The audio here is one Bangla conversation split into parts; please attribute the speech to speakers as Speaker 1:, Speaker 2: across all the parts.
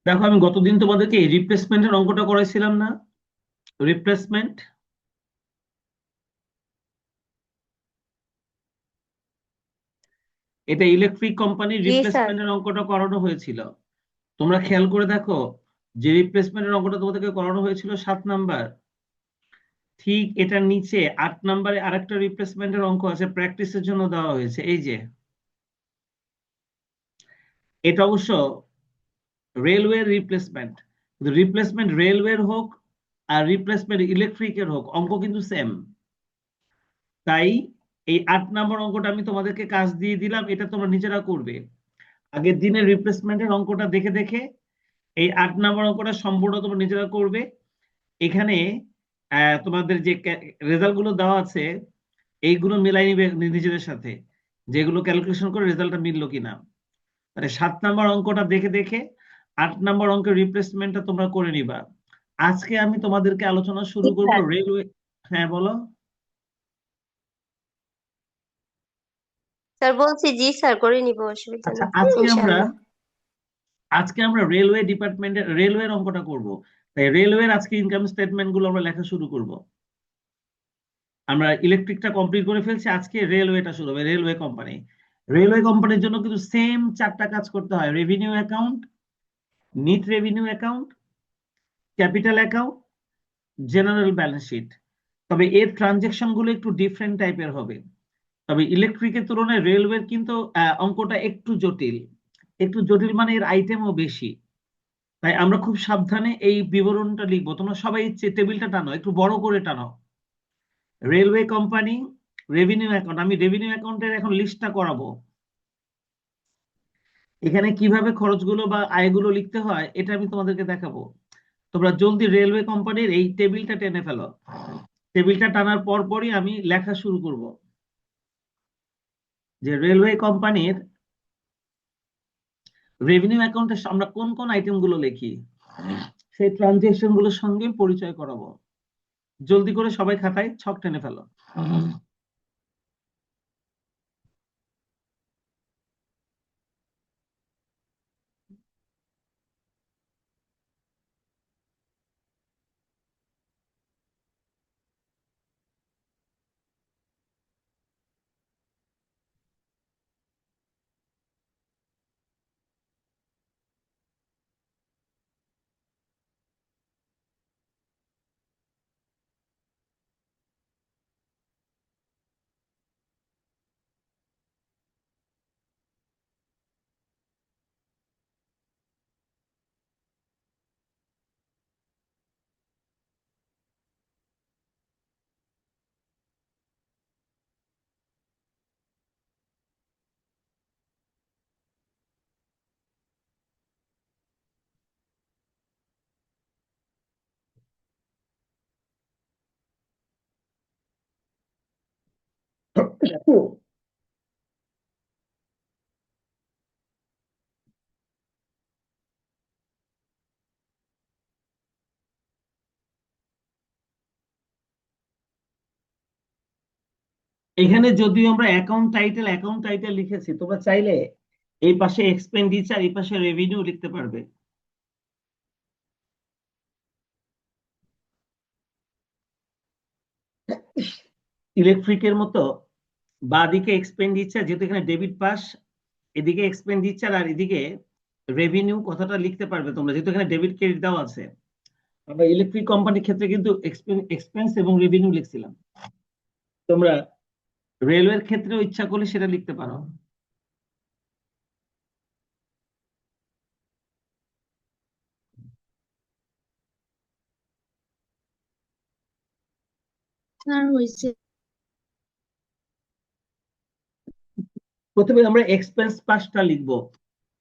Speaker 1: দেখো, আমি গতদিন তোমাদেরকে রিপ্লেসমেন্টের অঙ্কটা করাইছিলাম না? রিপ্লেসমেন্ট, এটা ইলেকট্রিক কোম্পানির
Speaker 2: জি স্যার।
Speaker 1: রিপ্লেসমেন্টের অঙ্কটা করানো হয়েছিল। তোমরা খেয়াল করে দেখো, যে রিপ্লেসমেন্টের অঙ্কটা তোমাদেরকে করানো হয়েছিল 7 নাম্বার, ঠিক এটার নিচে 8 নাম্বারে আরেকটা রিপ্লেসমেন্টের অঙ্ক আছে, প্র্যাকটিসের জন্য দেওয়া হয়েছে। এই যে এটা অবশ্য রেলওয়ে রিপ্লেসমেন্ট, রিপ্লেসমেন্ট রেলওয়ের হোক আর রিপ্লেসমেন্ট ইলেকট্রিকের হোক, অঙ্ক কিন্তু সেম। তাই এই 8 নাম্বার অঙ্কটা আমি তোমাদেরকে কাজ দিয়ে দিলাম, এটা তোমরা নিজেরা করবে। আগের দিনের রিপ্লেসমেন্টের অঙ্কটা দেখে দেখে এই 8 নাম্বার অঙ্কটা সম্পূর্ণ তোমরা নিজেরা করবে। এখানে তোমাদের যে রেজাল্ট গুলো দেওয়া আছে, এইগুলো মিলাই নিবে নিজেদের সাথে, যেগুলো ক্যালকুলেশন করে রেজাল্টটা মিললো কিনা। মানে 7 নাম্বার অঙ্কটা দেখে দেখে 8 নাম্বার অঙ্কের রিপ্লেসমেন্টটা তোমরা করে নিবা। আজকে আমি তোমাদেরকে আলোচনা
Speaker 2: জি
Speaker 1: শুরু করব
Speaker 2: স্যার।
Speaker 1: রেলওয়ে। হ্যাঁ, বলো।
Speaker 2: স্যার বলছি, জি স্যার, করে নিব, অসুবিধা
Speaker 1: আচ্ছা,
Speaker 2: নেই।
Speaker 1: আজকে আমরা
Speaker 2: ইনশাআল্লাহ।
Speaker 1: আজকে আমরা রেলওয়ে ডিপার্টমেন্টের রেলওয়ের অঙ্কটা করব। তাই রেলওয়ের আজকে ইনকাম স্টেটমেন্ট গুলো আমরা লেখা শুরু করব। আমরা ইলেকট্রিকটা কমপ্লিট করে ফেলছি, আজকে রেলওয়েটা শুরু হবে। রেলওয়ে কোম্পানি, রেলওয়ে কোম্পানির জন্য কিন্তু সেম 4টা কাজ করতে হয়: revenue account, net revenue account, capital account, general balance sheet. তবে এর ট্রানজেকশন গুলো একটু ডিফারেন্ট টাইপের হবে। তবে ইলেকট্রিকের তুলনায় রেলওয়ের কিন্তু অঙ্কটা একটু জটিল। একটু জটিল মানে এর আইটেমও বেশি। তাই আমরা খুব সাবধানে এই বিবরণটা লিখবো। তোমরা সবাই টেবিলটা টানো, একটু বড় করে টানো। Railway company, revenue account. আমি রেভিনিউ অ্যাকাউন্টের এখন লিস্টটা করাবো। এখানে কিভাবে খরচগুলো বা আয়গুলো লিখতে হয় এটা আমি তোমাদেরকে দেখাবো। তোমরা জলদি রেলওয়ে কোম্পানির এই টেবিলটা টেনে ফেলো। টেবিলটা টানার পর পরই আমি লেখা শুরু করব, যে রেলওয়ে কোম্পানির রেভিনিউ অ্যাকাউন্টে আমরা কোন কোন আইটেম গুলো লিখি, সেই ট্রানজেকশন গুলোর সঙ্গে পরিচয় করাবো। জলদি করে সবাই খাতায় ছক টেনে ফেলো। এখানে যদিও আমরা অ্যাকাউন্ট টাইটেল লিখেছি, তোমরা চাইলে এই পাশে এক্সপেন্ডিচার, এই পাশে রেভিনিউ লিখতে পারবে। ইলেকট্রিকের মতো বাদিকে এক্সপেন্ডিচার, যেহেতু এখানে ডেবিট পাস, এদিকে এক্সপেন্ডিচার আর এদিকে রেভিনিউ কথাটা লিখতে পারবে তোমরা, যেহেতু এখানে ডেবিট ক্রেডিট দেওয়া আছে। আমরা ইলেকট্রিক কোম্পানির ক্ষেত্রে কিন্তু এক্সপেন্স এবং রেভিনিউ লিখছিলাম। তোমরা রেলওয়ের ক্ষেত্রেও ইচ্ছা করলে সেটা লিখতে পারো।
Speaker 2: স্যার হয়েছে।
Speaker 1: প্রথমে আমরা এক্সপেন্স পাসটা লিখবো।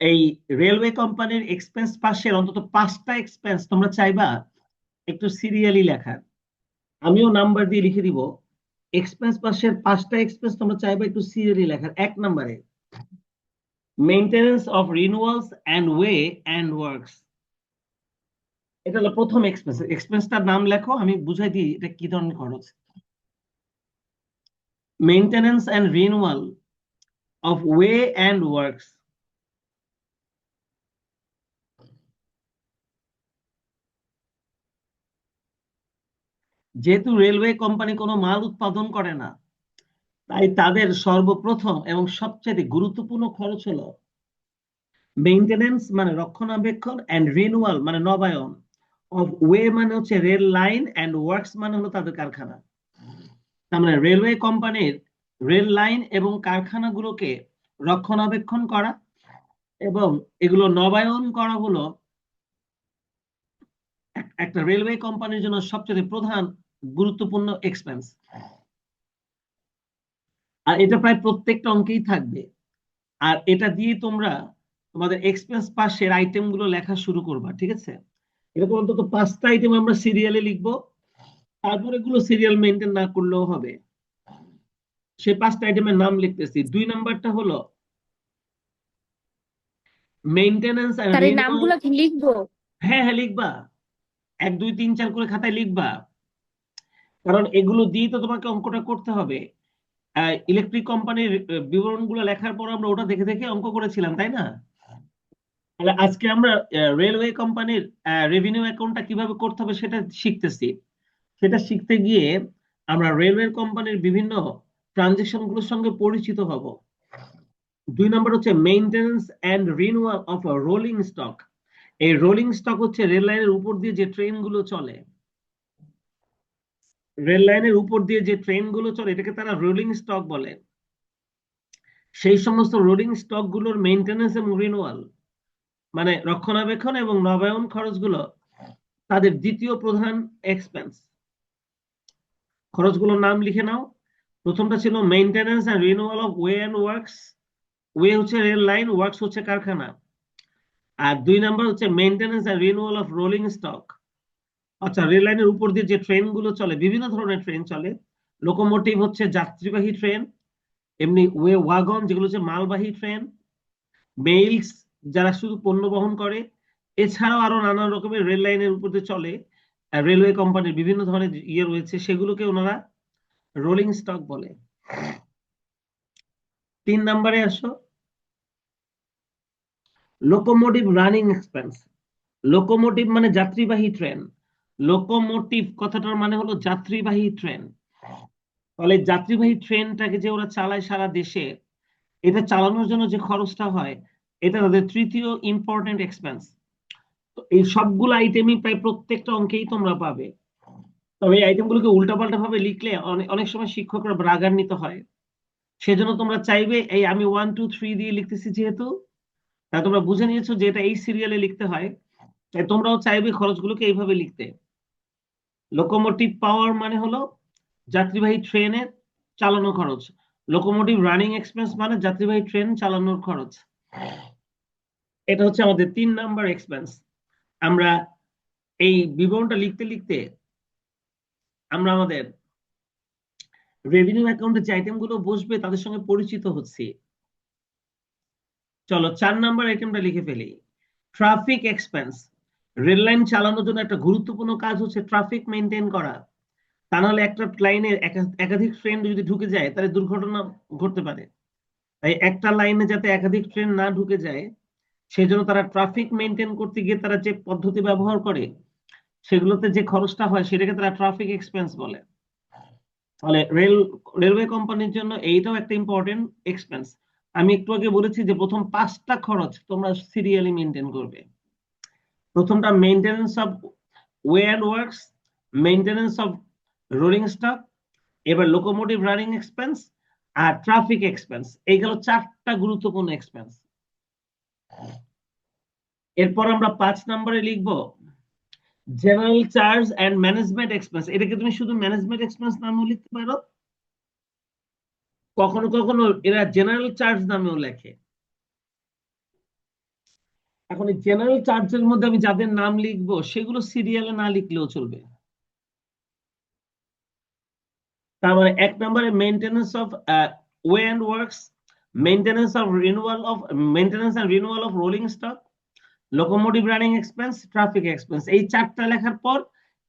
Speaker 1: এই রেলওয়ে কোম্পানির এক্সপেন্স পাশের অন্তত 5টা এক্সপেন্স তোমরা চাইবা একটু সিরিয়ালি লেখার। আমিও নাম্বার দিয়ে লিখে দিব। এক্সপেন্স পাশের 5টা এক্সপেন্স তোমরা চাইবা একটু সিরিয়ালি লেখার। 1 নম্বরে maintenance of renewals and way and works. এটা হলো প্রথম এক্সপেন্স। এক্সপেন্সটার নাম লেখো, আমি বুঝাই দিই এটা কি ধরনের খরচ। Maintenance and renewal of way and works. যেহেতু রেলওয়ে কোম্পানি কোনো মাল উৎপাদন করে না, তাই তাদের সর্বপ্রথম এবং সবচেয়ে গুরুত্বপূর্ণ খরচ হলো মেইনটেনেন্স মানে রক্ষণাবেক্ষণ, এন্ড রিনুয়াল মানে নবায়ন, অফ ওয়ে মানে হচ্ছে রেল লাইন, এন্ড ওয়ার্কস মানে হলো তাদের কারখানা। তার মানে রেলওয়ে কোম্পানির রেল লাইন এবং কারখানাগুলোকে রক্ষণাবেক্ষণ করা এবং এগুলো নবায়ন করা হলো একটা রেলওয়ে কোম্পানির জন্য সবচেয়ে প্রধান গুরুত্বপূর্ণ এক্সপেন্স। আর এটা প্রায় প্রত্যেকটা অঙ্কেই থাকবে। আর এটা দিয়ে তোমরা তোমাদের এক্সপেন্স পাশের আইটেম গুলো লেখা শুরু করবা, ঠিক আছে? এরকম অন্তত 5টা আইটেম আমরা সিরিয়ালে লিখবো, তারপরে এগুলো সিরিয়াল মেনটেন না করলেও হবে। সেই 5টা আইটেমের নাম লিখতেছি। 2 নাম্বারটা হলো মেইনটেনেন্স এন্ড
Speaker 3: স্যার এই
Speaker 1: রিনিউয়াল।
Speaker 3: নামগুলো কি লিখবো?
Speaker 1: হ্যাঁ হ্যাঁ লিখবা, 1 2 3 4 করে খাতায় লিখবা, কারণ এগুলো দিয়ে তো তোমাকে অঙ্কটা করতে হবে। ইলেকট্রিক কোম্পানির বিবরণগুলো লেখার পর আমরা ওটা দেখে দেখে অঙ্ক করেছিলাম, তাই না? তাহলে আজকে আমরা রেলওয়ে কোম্পানির রেভিনিউ অ্যাকাউন্টটা কিভাবে করতে হবে সেটা শিখতেছি। সেটা শিখতে গিয়ে আমরা রেলওয়ে কোম্পানির বিভিন্ন ট্রানজেকশন গুলোর সঙ্গে পরিচিত হব। 2 নম্বর হচ্ছে maintenance and renewal of rolling stock. এই রোলিং স্টক হচ্ছে রেল লাইনের উপর দিয়ে যে ট্রেন গুলো চলে, রেল লাইনের উপর দিয়ে যে ট্রেন গুলো চলে এটাকে তারা রোলিং স্টক বলে। সেই সমস্ত রোলিং স্টক গুলোর মেইনটেনেন্স এবং রিনিউয়াল মানে রক্ষণাবেক্ষণ এবং নবায়ন খরচগুলো তাদের দ্বিতীয় প্রধান এক্সপেন্স। খরচগুলোর নাম লিখে নাও। প্রথমটা ছিল maintenance and renewal of way and works. Way হচ্ছে রেল লাইন, ওয়ার্কস হচ্ছে কারখানা। আর 2 নাম্বার হচ্ছে maintenance and renewal of rolling stock. আচ্ছা, রেল লাইনের উপর দিয়ে যে ট্রেন গুলো চলে, বিভিন্ন ধরনের ট্রেন চলে। লোকোমোটিভ হচ্ছে যাত্রীবাহী ট্রেন, এমনি ওয়াগন যেগুলো হচ্ছে মালবাহী ট্রেন, মেইলস যারা শুধু পণ্য বহন করে, এছাড়াও আরো নানা রকমের রেল লাইনের উপর দিয়ে চলে রেলওয়ে কোম্পানির বিভিন্ন ধরনের ইয়ে রয়েছে, সেগুলোকে ওনারা রোলিং স্টক বলে। 3 নম্বরে আসো, লোকোমোটিভ রানিং এক্সপেন্স। লোকোমোটিভ মানে যাত্রীবাহী ট্রেন। লোকোমোটিভ কথাটার মানে হলো যাত্রীবাহী ট্রেন। তাহলে যাত্রীবাহী ট্রেনটাকে যে ওরা চালায় সারা দেশে, এটা চালানোর জন্য যে খরচটা হয়, এটা তাদের তৃতীয় ইম্পর্টেন্ট এক্সপেন্স। তো এই সবগুলো আইটেমই প্রায় প্রত্যেকটা অঙ্কেই তোমরা পাবে। তবে এই আইটেমগুলোকে উল্টাপাল্টা ভাবে লিখলে অনেক অনেক সময় শিক্ষকরা রাগান্বিত হয়। সেজন্য তোমরা চাইবে এই আমি 1 2 3 দিয়ে লিখতেছি, যেহেতু তা তোমরা বুঝে নিয়েছো যে এটা এই সিরিয়ালে লিখতে হয়, তাই তোমরাও চাইবে খরচগুলোকে এইভাবে লিখতে। লোকোমোটিভ পাওয়ার মানে হলো যাত্রীবাহী ট্রেনের চালানো খরচ। লোকোমোটিভ রানিং এক্সপেন্স মানে যাত্রীবাহী ট্রেন চালানোর খরচ। এটা হচ্ছে আমাদের 3 নাম্বার এক্সপেন্স। আমরা এই বিবরণটা লিখতে লিখতে আমরা আমাদের রেভিনিউ অ্যাকাউন্টে যে আইটেমগুলো বসবে তাদের সঙ্গে পরিচিত হচ্ছি। চলো 4 নাম্বার আইটেমটা লিখে ফেলি। Traffic expense. রেল লাইন চালানোর জন্য একটা গুরুত্বপূর্ণ কাজ হচ্ছে ট্রাফিক মেনটেন করা। তা নাহলে একটা লাইনে একাধিক ট্রেন যদি ঢুকে যায় তাহলে দুর্ঘটনা ঘটতে পারে। তাই একটা লাইনে যাতে একাধিক ট্রেন না ঢুকে যায়, সেজন্য তারা ট্রাফিক মেনটেন করতে গিয়ে তারা যে পদ্ধতি ব্যবহার করে, সেগুলোতে যে খরচটা হয় সেটাকে তারা ট্রাফিক এক্সপেন্স বলে। তাহলে রেলওয়ে কোম্পানির জন্য এইটাও একটা ইম্পর্টেন্ট এক্সপেন্স। আমি একটু আগে বলেছি যে প্রথম 5টা খরচ তোমরা সিরিয়ালি মেনটেন করবে। প্রথমটা maintenance of way and works, maintenance of rolling stock, এবার লোকোমোটিভ রানিং এক্সপেন্স, আর ট্রাফিক এক্সপেন্স। এই গেল 4টা গুরুত্বপূর্ণ এক্সপেন্স। এরপর আমরা 5 নম্বরে লিখবো general charge and management expense. এটাকে তুমি শুধু ম্যানেজমেন্ট এক্সপেন্স নামেও লিখতে পারো, কখনো কখনো এরা জেনারেল চার্জ নামেও লেখে। এখন এই জেনারেল চার্জের মধ্যে আমি যাদের নাম লিখবো সেগুলো সিরিয়ালে না লিখলেও চলবে। তার মানে 1 নম্বরে maintenance of way and works, maintenance of renewal of maintenance and renewal of rolling stock, locomotive running expense, traffic expense. এই 4টা লেখার পর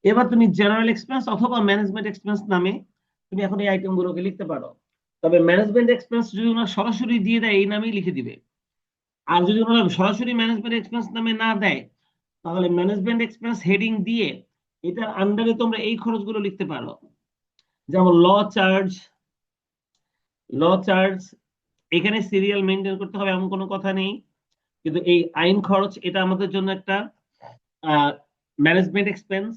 Speaker 1: এবার তুমি জেনারেল এক্সপেন্স অথবা ম্যানেজমেন্ট এক্সপেন্স নামে তুমি এখন এই আইটেমগুলোকে লিখতে পারো। তবে ম্যানেজমেন্ট এক্সপেন্স যদি ওনারা সরাসরি দিয়ে দেয় এই নামেই লিখে দিবে। আর যদি ওনারা সরাসরি ম্যানেজমেন্ট এক্সপেন্স নামে না দেয়, তাহলে ম্যানেজমেন্ট এক্সপেন্স হেডিং দিয়ে এটার আন্ডারে তোমরা এই খরচগুলো লিখতে পারো, যেমন ল চার্জ, এখানে সিরিয়াল মেনটেন করতে হবে এমন কোনো কথা নেই, কিন্তু এই আইন খরচ এটা আমাদের জন্য একটা ম্যানেজমেন্ট এক্সপেন্স।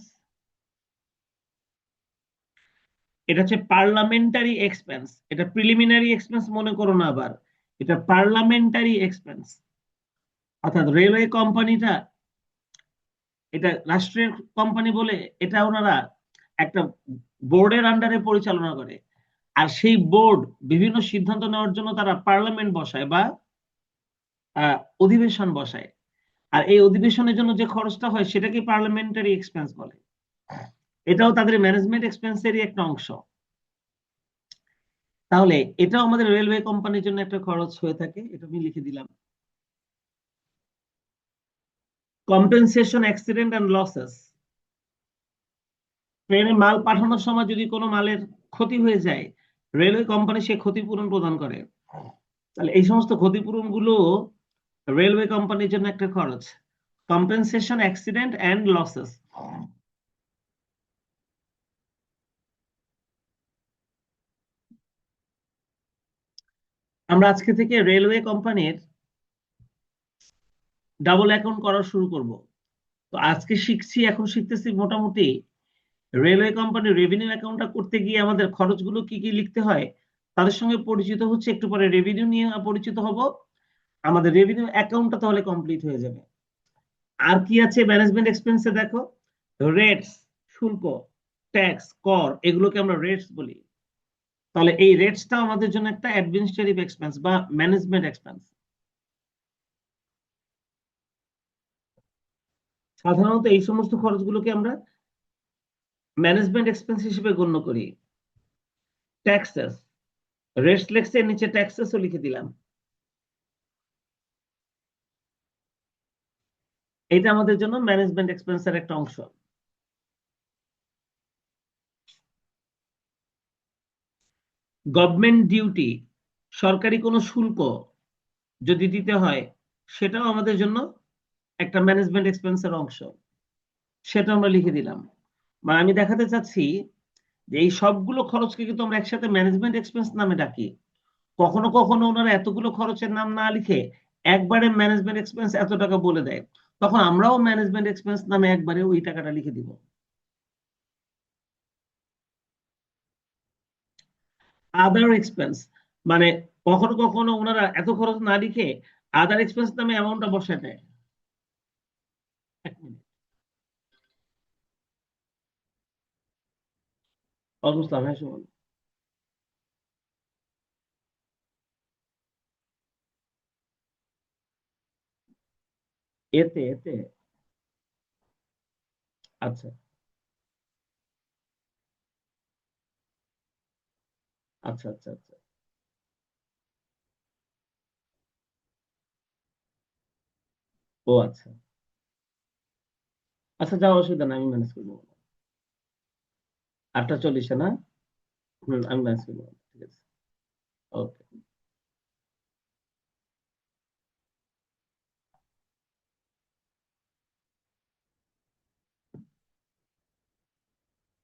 Speaker 1: এটা হচ্ছে পার্লামেন্টারি এক্সপেন্স, এটা প্রিলিমিনারি এক্সপেন্স মনে করো না আবার, এটা পার্লামেন্টারি এক্সপেন্স। অর্থাৎ রেলওয়ে কোম্পানিটা এটা রাষ্ট্রের কোম্পানি বলে এটা ওনারা একটা বোর্ডের আন্ডারে পরিচালনা করে, আর সেই বোর্ড বিভিন্ন সিদ্ধান্ত নেওয়ার জন্য তারা পার্লামেন্ট বসায় বা অধিবেশন বসায়, আর এই অধিবেশনের জন্য যে খরচটা হয় সেটাকে পার্লামেন্টারি এক্সপেন্স বলে। এটাও তাদের ম্যানেজমেন্ট এক্সপেন্সেরই একটা অংশ। তাহলে এটাও আমাদের রেলওয়ে কোম্পানির জন্য একটা খরচ হয়ে থাকে, এটা আমি লিখে দিলাম। কম্পেনসেশন অ্যাক্সিডেন্ট অ্যান্ড লসেস, ট্রেনে মাল পাঠানোর সময় যদি কোনো মালের ক্ষতি হয়ে যায়, রেলওয়ে কোম্পানি সে ক্ষতিপূরণ প্রদান করে। তাহলে এই সমস্ত ক্ষতিপূরণ গুলো রেলওয়ে কোম্পানির জন্য একটা খরচ, কম্পেনসেশন অ্যাক্সিডেন্ট অ্যান্ড লসেস। আমরা আজকে থেকে রেলওয়ে কোম্পানির ডাবল অ্যাকাউন্ট করা শুরু করব। তো আজকে শিখছি, এখন শিখতেছি মোটামুটি রেলওয়ে কোম্পানির রেভিনিউ অ্যাকাউন্টটা করতে গিয়ে আমাদের খরচগুলো কি কি লিখতে হয় তাদের সঙ্গে পরিচিত হচ্ছে, একটু পরে রেভিনিউ নিয়ে পরিচিত হব। আমাদের রেভিনিউ অ্যাকাউন্টটা তাহলে কমপ্লিট হয়ে যাবে। আর কি আছে ম্যানেজমেন্ট এক্সপেন্সে দেখো, রেটস, শুল্ক, ট্যাক্স, কর, এগুলোকে আমরা রেটস বলি। তাহলে এই রেটসটা আমাদের জন্য একটা অ্যাডমিনিস্ট্রেটিভ এক্সপেন্স বা ম্যানেজমেন্ট এক্সপেন্স। সাধারণত এই সমস্ত খরচগুলোকে আমরা ম্যানেজমেন্ট এক্সপেন্স হিসেবে গণ্য করি। ট্যাক্সেস, রেটস লেখছে নিচে ট্যাক্সেসও লিখে দিলাম। এটা আমাদের জন্য ম্যানেজমেন্ট এক্সপেন্সের একটা অংশ। গভর্নমেন্ট ডিউটি, সরকারি কোনো শুল্ক যদি দিতে হয় সেটাও আমাদের জন্য একটা ম্যানেজমেন্ট এক্সপেন্সের অংশ, সেটা আমরা লিখে দিলাম। মানে আমি দেখাতে চাচ্ছি যে এই সবগুলো খরচকে কিন্তু আমরা একসাথে ম্যানেজমেন্ট এক্সপেন্স নামে ডাকি। কখনো কখনো ওনারা এতগুলো খরচের নাম না লিখে একবারে ম্যানেজমেন্ট এক্সপেন্স এত টাকা বলে দেয়, তখন আমরাও ম্যানেজমেন্ট এক্সপেন্স নামে একবারে ওই টাকাটা লিখে দিব। আদার এক্সপেন্স, মানে কখনো কখনো ওনারা এত খরচ না লিখে আদার এক্সপেন্স নামে অ্যামাউন্টটা বসায় দেয়। এক মিনিট, বুঝলাম, হ্যাঁ শুনুন। এতে এতে আচ্ছা, আচ্ছা, আচ্ছা, আচ্ছা। ও আচ্ছা, আচ্ছা, যাওয়ার অসুবিধা নাই, আমি ম্যানেজ করবো। 8:40 না? আমি ম্যানেজ করবো, ঠিক আছে। ওকে।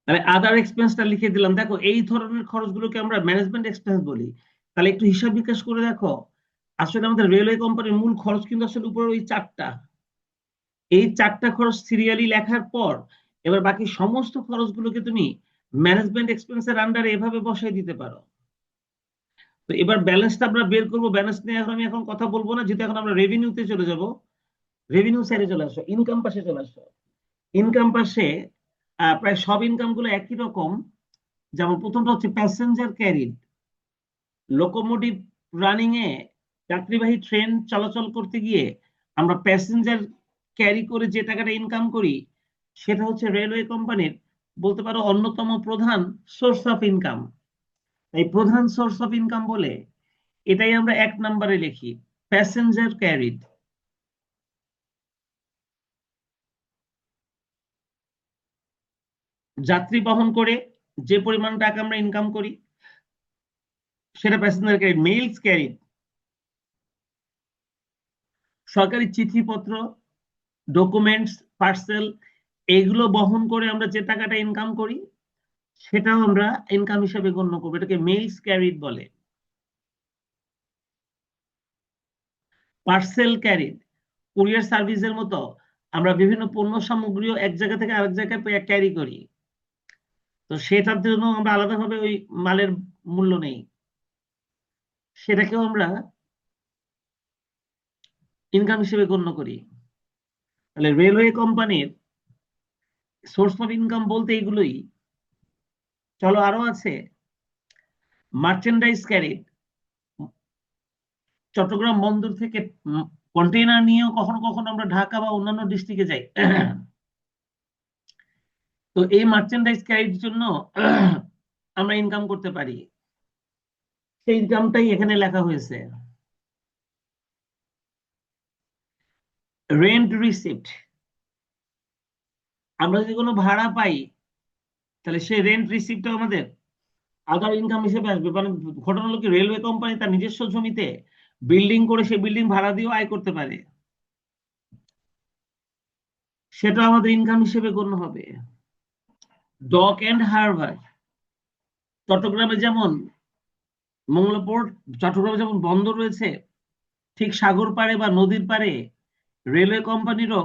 Speaker 1: মানে আদার এক্সপেন্সটা লিখে দিলাম। দেখো এই ধরনের খরচগুলোকে আমরা ম্যানেজমেন্ট এক্সপেন্স বলি। তাহলে একটু হিসাব বিকাশ করে দেখো, আসলে আমাদের রেলওয়ে কোম্পানির মূল খরচ কিন্তু আসলে উপরে ওই চারটা, এই চারটা খরচ সিরিয়ালি লেখার পর এবার বাকি সমস্ত খরচগুলোকে তুমি ম্যানেজমেন্ট এক্সপেন্সের আন্ডারে এভাবে বসাই দিতে পারো। তো এবার ব্যালেন্সটা আমরা বের করবো, ব্যালেন্স নিয়ে এখন আমি এখন কথা বলবো না, যেহেতু এখন আমরা রেভিনিউতে চলে যাব। রেভিনিউ সাইডে চলে আসো, ইনকাম পাশে চলে আসো। ইনকাম পাশে প্রায় সব ইনকাম গুলো একই রকম। যেমন প্রথমটা হচ্ছে প্যাসেঞ্জার ক্যারিড, লোকোমোটিভ রানিং এ যাত্রীবাহী ট্রেন চলাচল করতে গিয়ে আমরা প্যাসেঞ্জার ক্যারি করে যে টাকাটা ইনকাম করি, সেটা হচ্ছে রেলওয়ে কোম্পানির বলতে পারো অন্যতম প্রধান সোর্স অফ ইনকাম। এই প্রধান সোর্স অফ ইনকাম বলে এটাই আমরা 1 নম্বরে লিখি, প্যাসেঞ্জার ক্যারিড। যাত্রী বহন করে যে পরিমাণ টাকা আমরা ইনকাম করি সেটা প্যাসেঞ্জার ক্যারিড। মেইলস ক্যারিড, সরকারি চিঠিপত্র, ডকুমেন্টস, পার্সেল, এইগুলো বহন করে আমরা যে টাকাটা ইনকাম করি সেটাও আমরা ইনকাম হিসেবে গণ্য করবো, এটাকে মেইলস ক্যারিড বলে। পার্সেল ক্যারিড, কুরিয়ার সার্ভিসের মতো আমরা বিভিন্ন পণ্য সামগ্রীও এক জায়গা থেকে আরেক জায়গায় ক্যারি করি, তো সেটার জন্য আমরা আলাদাভাবে ওই মালের মূল্য নেই, সেটাকেও আমরা ইনকাম হিসেবে গণ্য করি। তাহলে রেলওয়ে কোম্পানির সোর্স অফ ইনকাম বলতে এইগুলোই। চলো আরো আছে, মার্চেন্ডাইজ ক্যারিড, চট্টগ্রাম বন্দর থেকে কন্টেইনার নিয়েও কখনো কখনো আমরা ঢাকা বা অন্যান্য ডিস্ট্রিক্টে যাই। তো এই মার্চেন্ডাইজ ক্যারির জন্য আমরা ইনকাম করতে পারি, সেই ইনকামটাই এখানে লেখা হয়েছে। রেন্ট রিসিপ্ট, আমরা যদি কোনো ভাড়া পাই তাহলে সেই রেন্ট রিসিপ্টটা আমাদের আদার ইনকাম হিসেবে আসবে। মানে ঘটনা হলো কি, রেলওয়ে কোম্পানি তার নিজস্ব জমিতে বিল্ডিং করে সেই বিল্ডিং ভাড়া দিয়েও আয় করতে পারে, সেটা আমাদের ইনকাম হিসেবে গণ্য হবে। ডক এন্ড হারবার, চট্টগ্রামে যেমন মংলা পোর্ট, চট্টগ্রামে যেমন বন্দর রয়েছে, ঠিক সাগর পাড়ে বা নদীর পাড়ে রেলওয়ে কোম্পানিরও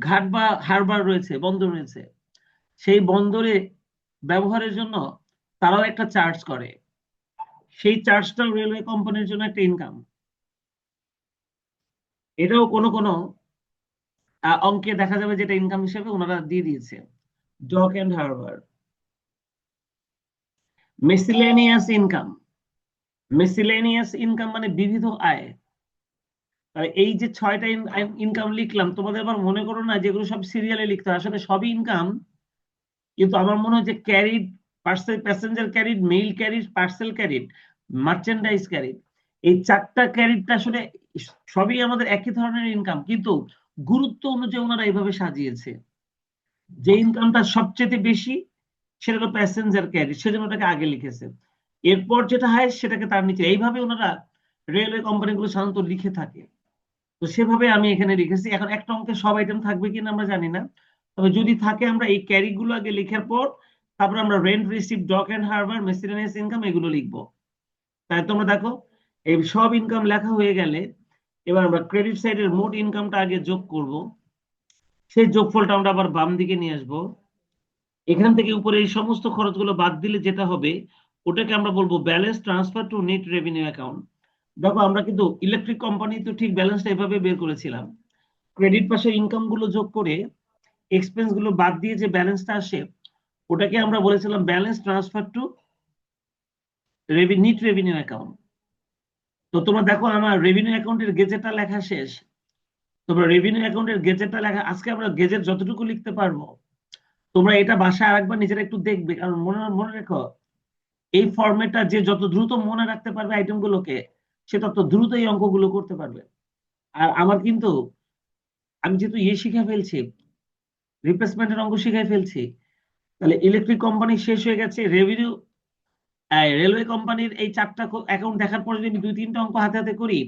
Speaker 1: ঘাট বা হারবার রয়েছে, বন্দর রয়েছে। সেই বন্দরে ব্যবহারের জন্য তারাও একটা চার্জ করে, সেই চার্জটাও রেলওয়ে কোম্পানির জন্য একটা ইনকাম। এটাও কোনো কোনো অঙ্কে দেখা যাবে যেটা ইনকাম হিসেবে ওনারা দিয়ে দিয়েছে। Dock and harbour. Miscellaneous income, miscellaneous income মানে বিবিধ আয়। আর এই যে 6টা ইনকাম লিখলাম, তোমাদের আবার মনে করো না যেগুলো সব সিরিয়ালে লিখতে হয়, আসলে সবই ইনকাম, কিন্তু আমার মনে হয় যে carried, parcel, passenger carried, mail carried, parcel carried, merchandise carried, এই 4টা ক্যারিডটা আসলে সবই আমাদের একই ধরনের ইনকাম, কিন্তু গুরুত্ব অনুযায়ী ওনারা এইভাবে সাজিয়েছে। যে ইনকামটা সবচেয়ে বেশি সেটা হলো প্যাসেঞ্জার ক্যারিড, সেজন্য ওটাকে আগে লিখেছে। এরপর যেটা হয় সেটাকে তার নিচে, এইভাবে ওনারা রেলওয়ে কোম্পানিগুলো সাধারণত লিখে থাকে। তো সেভাবে আমি এখানে লিখেছি। এখন একটা অঙ্কে সব আইটেম থাকবে কিনা আমরা জানি না, তবে যদি থাকে আমরা এই ক্যারি গুলো আগে লেখার পর তারপর আমরা rent receive, dock and harbour, miscellaneous income এগুলো লিখবো। তাই তোমরা দেখো, এই সব ইনকাম লেখা হয়ে গেলে এবার আমরা ক্রেডিট সাইডের মোট ইনকামটা আগে যোগ করব, সেই যোগফলটা আমরা আবার বাম দিকে নিয়ে আসবো। এখান থেকে উপরে এই সমস্ত খরচগুলো বাদ দিলে যেটা হবে ওটাকে আমরা বলবো balance transfer to net revenue account. দেখো আমরা কিন্তু ইলেকট্রিক কোম্পানি তো ঠিক ব্যালেন্সটা এভাবে বের করেছিলাম, ক্রেডিট পাশে ইনকাম গুলো যোগ করে এক্সপেন্স গুলো বাদ দিয়ে যে ব্যালেন্সটা আসে ওটাকে আমরা বলেছিলাম balance transfer to net revenue account. তো তোমরা দেখো আমার রেভিনিউ অ্যাকাউন্টের গেজেটটা লেখা শেষ। তোমরা রেভিনিউ অ্যাকাউন্টের গেজেটটা লেখা, আজকে আমরা গেজেট যতটুকু লিখতে পারবো, তোমরা এটা বাসায় আরেকবার নিজেরা একটু দেখবে, কারণ মনে মনে রেখো এই ফরম্যাটটা যে যত দ্রুত মনে রাখতে পারবে আইটেম গুলোকে, সে তত দ্রুত এই অঙ্কগুলো করতে পারবে। আর আমার কিন্তু, আমি যেহেতু ইয়ে শিখে ফেলছি, রিপ্লেসমেন্টের অঙ্ক শিখে ফেলছি, তাহলে ইলেকট্রিক কোম্পানি শেষ হয়ে গেছে, রেভিনিউ, রেলওয়ে কোম্পানির এই 4টা অ্যাকাউন্ট দেখার পরে যদি আমি 2-3টা অঙ্ক হাতে হাতে করি,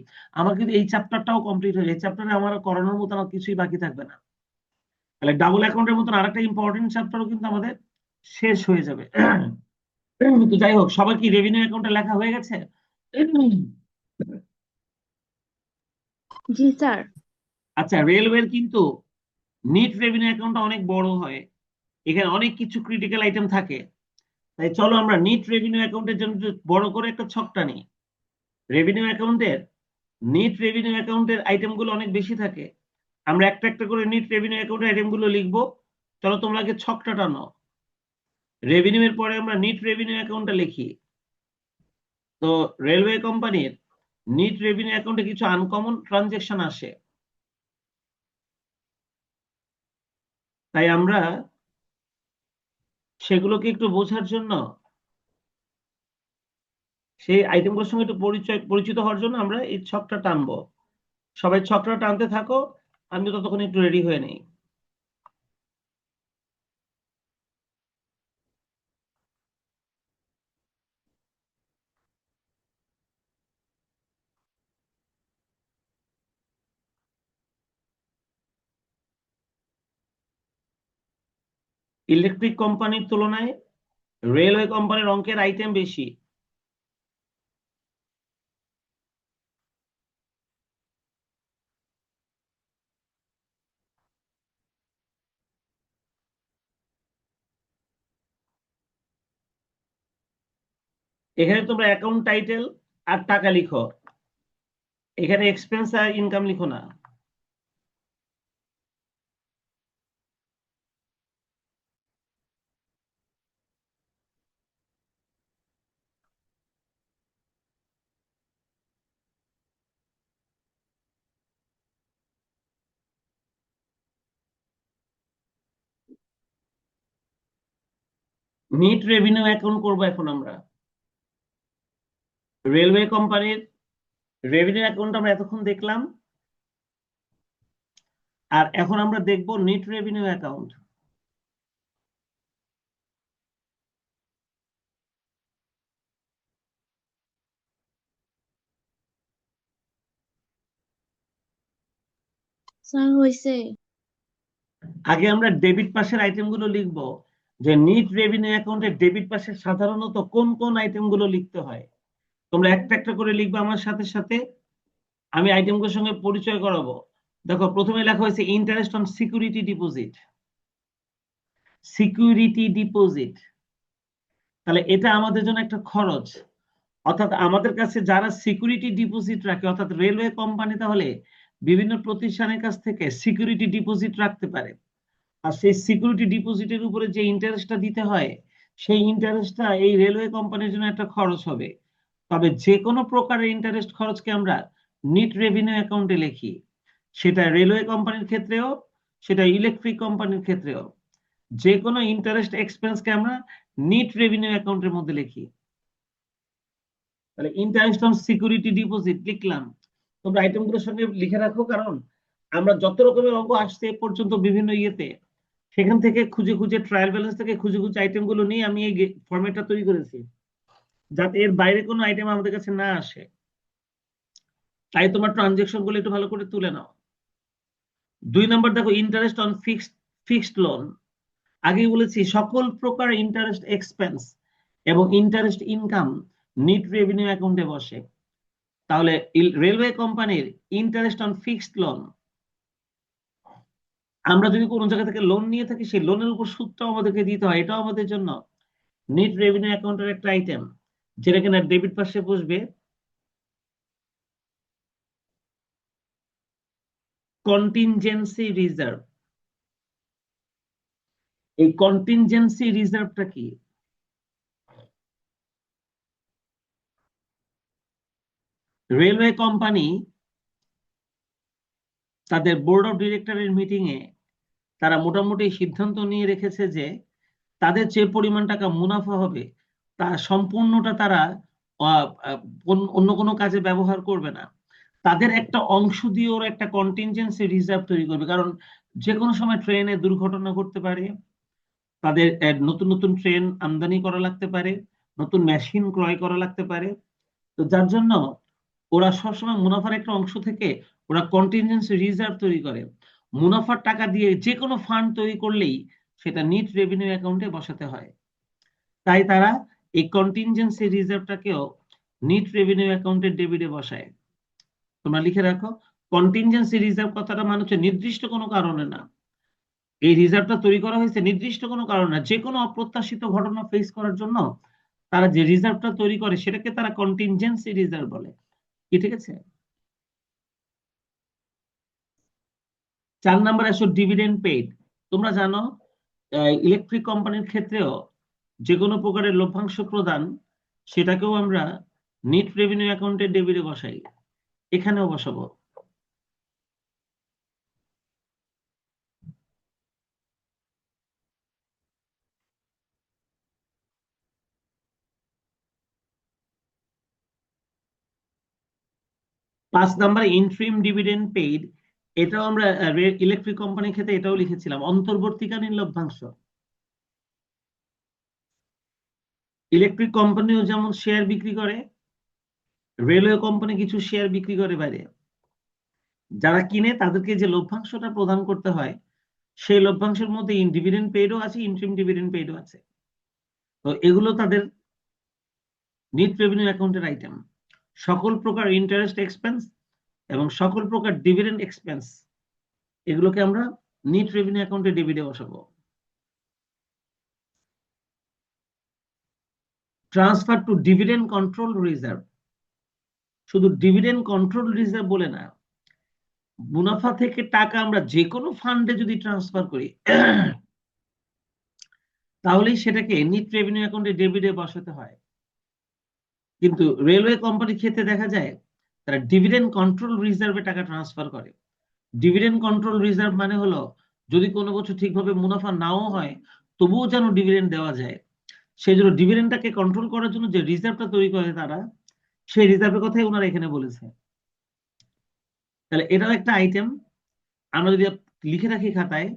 Speaker 1: আমার কিন্তু এই চ্যাপ্টারটাও কমপ্লিট হয়ে যায়, চ্যাপ্টারে আমার আর করানোর মতো আর কিছুই বাকি থাকবে না। তাহলে ডাবল অ্যাকাউন্টের মতন আরেকটা ইম্পর্টেন্ট চ্যাপ্টারও কিন্তু আমাদের শেষ হয়ে যাবে। তো যাই হোক, সবার কি রেভিনিউ অ্যাকাউন্টে লেখা হয়ে গেছে?
Speaker 2: জি স্যার।
Speaker 1: আচ্ছা, রেলওয়ের কিন্তু নেট রেভিনিউ অ্যাকাউন্টটা অনেক বড় হয়, এখানে অনেক কিছু ক্রিটিক্যাল আইটেম থাকে। তাই চলো আমরা নেট রেভিনিউ অ্যাকাউন্টের জন্য একটু বড় করে একটা ছকটা নিই। রেভিনিউ অ্যাকাউন্টের, নেট রেভিনিউ অ্যাকাউন্টের আইটেম গুলো অনেক বেশি থাকে, আমরা একটা একটা করে নেট রেভিনিউ অ্যাকাউন্টের আইটেম গুলো লিখবো। চলো তোমরা আগে ছকটা টানো। রেভিনিউ এর পরে আমরা নেট রেভিনিউ অ্যাকাউন্টটা লিখি। তো রেলওয়ে কোম্পানির নেট রেভিনিউ অ্যাকাউন্টে কিছু আনকমন ট্রানজেকশন আসে, তাই আমরা সেগুলোকে একটু বোঝার জন্য, সেই আইটেমগুলোর সঙ্গে একটু পরিচিত হওয়ার জন্য আমরা এই ছকটা টানবো। সবাই ছকটা টানতে থাকো, আমি ততক্ষণ একটু রেডি হয়ে নেই। ইলেকট্রিক কোম্পানির তুলনায় রেলওয়ে কোম্পানির অঙ্কের আইটেম বেশি। এখানে তোমরা অ্যাকাউন্ট টাইটেল আর টাকা লিখো, এখানে এক্সপেন্স আর ইনকাম লিখো না। নেট রেভিনিউ অ্যাকাউন্ট করবো এখন আমরা। রেলওয়ে কোম্পানির রেভিনিউ অ্যাকাউন্ট আমরা এতক্ষণ দেখলাম, আর এখন আমরা দেখব নেট রেভিনিউ অ্যাকাউন্ট।
Speaker 2: স্যার হয়েছে।
Speaker 1: আগে আমরা ডেবিট পাশের আইটেমগুলো লিখব, যে নেট রেভিনিউ অ্যাকাউন্টের ডেবিট পাশে সাধারণত কোন কোন আইটেমগুলো লিখতে হয়। তোমরা একটা একটা করে লিখবে আমার সাথে সাথে, আমি আইটেমগুলোর সঙ্গে পরিচয় করাবো। দেখো, প্রথমে লেখা হয়েছে interest on security deposit. Security deposit, তাহলে এটা আমাদের জন্য একটা খরচ। অর্থাৎ আমাদের কাছে যারা সিকিউরিটি ডিপোজিট রাখে, অর্থাৎ রেলওয়ে কোম্পানি তাহলে বিভিন্ন প্রতিষ্ঠানের কাছ থেকে সিকিউরিটি ডিপোজিট রাখতে পারে, আর সেই সিকিউরিটি ডিপোজিটের উপরে যে ইন্টারেস্টটা দিতে হয়, সেই ইন্টারেস্টটা এই রেলওয়ে কোম্পানির জন্য একটা খরচ হবে। তবে যে কোনো প্রকারের ইন্টারেস্ট খরচকে আমরা নেট রেভিনিউ অ্যাকাউন্টে লিখি, সেটা রেলওয়ে কোম্পানির ক্ষেত্রেও, সেটা ইলেকট্রিক কোম্পানির ক্ষেত্রেও। যে কোনো ইন্টারেস্ট এক্সপেন্সকে আমরা নেট রেভিনিউ অ্যাকাউন্টের মধ্যে লিখি। তাহলে ইন্টারেস্ট অন সিকিউরিটি ডিপোজিট লিখলাম। তোমরা আইটেমগুলোর সঙ্গে লিখে রাখো, কারণ আমরা যত রকমের অঙ্ক আসছে এ পর্যন্ত বিভিন্ন ইয়েতে, সেখান থেকে খুঁজে খুঁজে, ট্রায়াল ব্যালেন্স থেকে খুঁজে খুঁজে আইটেমগুলো নিয়ে আমি এই ফরম্যাটটা তৈরি করেছি, যাতে এর বাইরে কোনো আইটেম আমাদের কাছে না আসে। তাই তোমার ট্রানজেকশন গুলো একটু ভালো করে তুলে নাও। 2 নম্বর দেখো, ইন্টারেস্ট অন ফিক্সড লোন। আগেই বলেছি সকল প্রকার ইন্টারেস্ট এক্সপেন্স এবং ইন্টারেস্ট ইনকাম নেট রেভিনিউ অ্যাকাউন্টে বসে। তাহলে রেলওয়ে কোম্পানির ইন্টারেস্ট অন ফিক্সড লোন, আমরা যদি কোনো জায়গা থেকে লোন নিয়ে থাকি, সেই লোনের উপর সুদটাও আমাদেরকে দিতে হয়, এটাও আমাদের জন্য নেট রেভিনিউ অ্যাকাউন্টের একটা আইটেম, যেটা কিনা ডেবিট পাশে বসবে কন্টিনজেন্সি রিজার্ভ। এই কন্টিনজেন্সি রিজার্ভটা কি? রেলওয়ে কোম্পানি তাদের বোর্ড অফ ডিরেক্টরের মিটিং এ তারা মোটামুটি সিদ্ধান্ত নিয়ে রেখেছে যে তাদের যে পরিমাণ টাকা মুনাফা হবে, তা সম্পূর্ণটা তারা অন্য কোনো কাজে ব্যবহার করবে না। তাদের একটা অংশ দিয়ে ওরা একটা কন্টিনজেন্সি রিজার্ভ তৈরি করবে, কারণ যে কোনো সময় ট্রেনে দুর্ঘটনা ঘটতে পারে, তাদের নতুন নতুন ট্রেন আমদানি করা লাগতে পারে, নতুন মেশিন ক্রয় করা লাগতে পারে। তো যার জন্য ওরা সবসময় মুনাফার একটা অংশ থেকে ওরা কন্টিনজেন্সি রিজার্ভ তৈরি করে। মুনাফার টাকা দিয়ে যে কোনো ফান্ড তৈরি করলেই সেটা নেট রেভিনিউ অ্যাকাউন্টে বসাতে হয়। তাই তারা এই কন্টিনজেন্সি রিজার্ভটাকেও নেট রেভিনিউ অ্যাকাউন্টের ডেবিটে বসায়। তোমরা লিখে রাখো, কন্টিনজেন্সি রিজার্ভ কথাটা মানে হচ্ছে নির্দিষ্ট কোনো কারণে না, এই রিজার্ভটা তৈরি করা হয়েছে নির্দিষ্ট কোনো কারণে না, যে কোনো অপ্রত্যাশিত ঘটনা ফেস করার জন্য তারা যে রিজার্ভটা তৈরি করে সেটাকে তারা কন্টিনজেন্সি রিজার্ভ বলে। কি ঠিক আছে? 4 নাম্বার আসো ডিভিডেন্ড পেইড। তোমরা জানো ইলেকট্রিক কোম্পানির ক্ষেত্রেও যে কোনো প্রকারের লভ্যাংশ প্রদান, সেটাকেও আমরা নেট রেভিনিউ অ্যাকাউন্টের ডেবিটে বসাই, এখানেও বসাবো। পাঁচ নাম্বার ইন্ট্রিম ডিভিডেন্ড পেইড, এটাও আমরা ইলেকট্রিক কোম্পানির ক্ষেত্রে এটাও লিখেছিলাম, অন্তর্বর্তীকালীন লভ্যাংশ। ইলেকট্রিক কোম্পানিও যেমন শেয়ার বিক্রি করে, রেলওয়ে কোম্পানি কিছু শেয়ার বিক্রি করে বাইরে, যারা কিনে তাদেরকে যে লভ্যাংশটা প্রদান করতে হয় সেই লভ্যাংশের মধ্যে ডিভিডেন্ড পেইডও আছে, ইন্টারিম ডিভিডেন্ড পেইডও আছে। তো এগুলো তাদের নিট রেভিনিউ অ্যাকাউন্টের আইটেম। সকল প্রকার ইন্টারেস্ট এক্সপেন্স এবং সকল প্রকার ডিভিডেন্ড এক্সপেন্স এগুলোকে আমরা নিট রেভিনিউ অ্যাকাউন্টে ডেবিটে বসাবো। Transfer to dividend control reserve, শুধু ডিভিডেন্ড কন্ট্রোল রিজার্ভ বলে না, মুনাফা থেকে টাকা আমরা যে কোনো ফান্ডে যদি ট্রান্সফার করি তাহলেই সেটাকে নিট রেভিনিউ অ্যাকাউন্টে ডেবিটে বসাতে হয়। কিন্তু রেলওয়ে কোম্পানির ক্ষেত্রে দেখা যায় তারা ডিভিডেন্ড কন্ট্রোল রিজার্ভে টাকা ট্রান্সফার করে। ডিভিডেন্ড কন্ট্রোল রিজার্ভ মানে হলো যদি কোনো বছর ঠিকভাবে মুনাফা নাও হয় তবুও যেন ডিভিডেন্ড দেওয়া যায়, সেই জন্য ডিভিডেন্ডটাকে কন্ট্রোল করার জন্য যে রিজার্ভটা তৈরি করে তারা, সেই রিজার্ভের কথাই ওনারা এখানে বলেছে। তাহলে এটাও একটা আইটেম, আমরা যদি লিখে রাখি খাতায়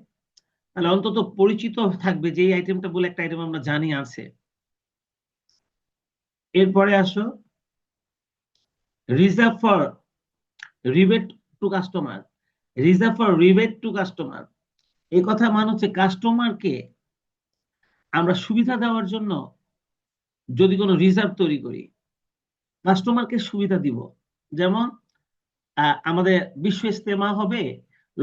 Speaker 1: তাহলে অন্তত পরিচিত থাকবে যে এই আইটেমটা বলে একটা আইটেম আমরা জানি আছে। এরপরে আসো reserve for rebate to customer. Reserve for rebate to customer এই কথা মানে হচ্ছে কাস্টমারকে আমরা সুবিধা দেওয়ার জন্য যদি কোনো রিজার্ভ তৈরি করি, কাস্টমারকে সুবিধা দিব। যেমন আমাদের বিশ্ব ইজতেমা হবে,